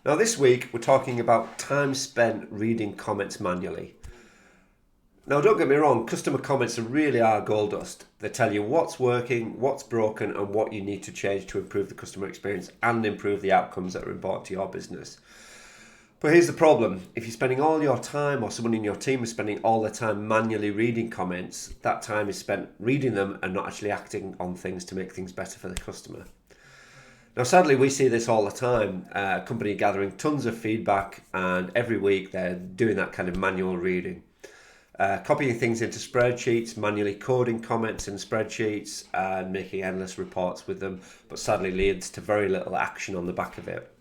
Now this week we're talking about time spent reading comments manually. Now don't get me wrong, customer comments really are gold dust. They tell you what's working, what's broken and what you need to change to improve the customer experience and improve the outcomes that are important to your business. But here's the problem. If you're spending all your time or someone in your team is spending all their time manually reading comments, that time is spent reading them and not actually acting on things to make things better for the customer. Now, sadly, we see this all the time. A company gathering tons of feedback and every week they're doing that kind of manual reading. Copying things into spreadsheets, manually coding comments in spreadsheets and making endless reports with them, but sadly leads to very little action on the back of it.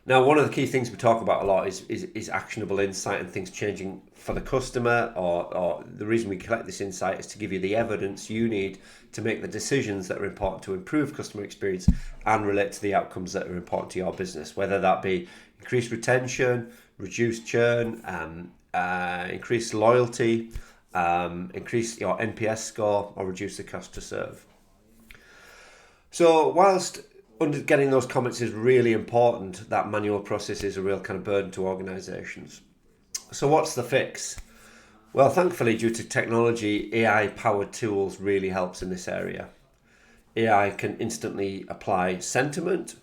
Now, one of the key things we talk about a lot is actionable insight and things changing for the customer, or the reason we collect this insight is to give you the evidence you need to make the decisions that are important to improve customer experience and relate to the outcomes that are important to your business, whether that be increased retention, reduced churn, increased loyalty, increase your NPS score, or reduce the cost to serve. So whilst getting those comments is really important, that manual process is a real kind of burden to organisations. So what's the fix? Well, thankfully, due to technology, AI-powered tools really helps in this area. AI can instantly apply sentiment,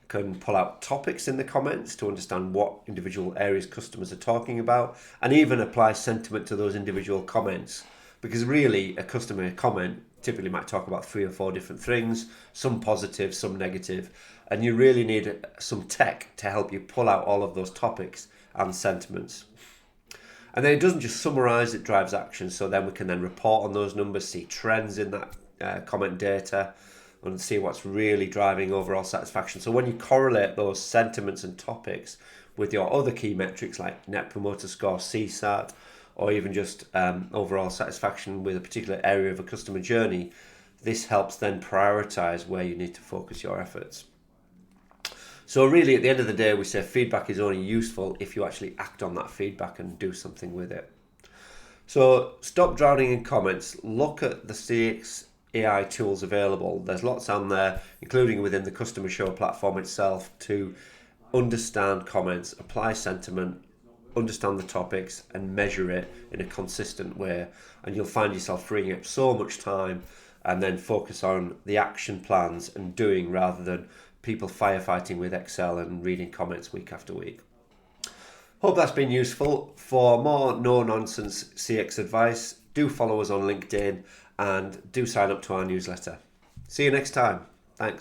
can pull out topics in the comments to understand what individual areas customers are talking about, and even apply sentiment to those individual comments. Because really, a customer comment typically might talk about 3 or 4 different things, some positive, some negative, and you really need some tech to help you pull out all of those topics and sentiments. And then it doesn't just summarize, it drives action. So then we can then report on those numbers, see trends in that comment data, and see what's really driving overall satisfaction. So when you correlate those sentiments and topics with your other key metrics like Net Promoter Score, CSAT, or even just overall satisfaction with a particular area of a customer journey, this helps then prioritize where you need to focus your efforts. So really, at the end of the day, we say feedback is only useful if you actually act on that feedback and do something with it. So stop drowning in comments. Look at the CX AI tools available. There's lots on there, including within the CustomerSure platform itself, to understand comments, apply sentiment, understand the topics and measure it in a consistent way, and you'll find yourself freeing up so much time and then focus on the action plans and doing rather than people firefighting with Excel and reading comments week after week. Hope that's been useful. For more no-nonsense CX advice, do follow us on LinkedIn and do sign up to our newsletter. See you next time.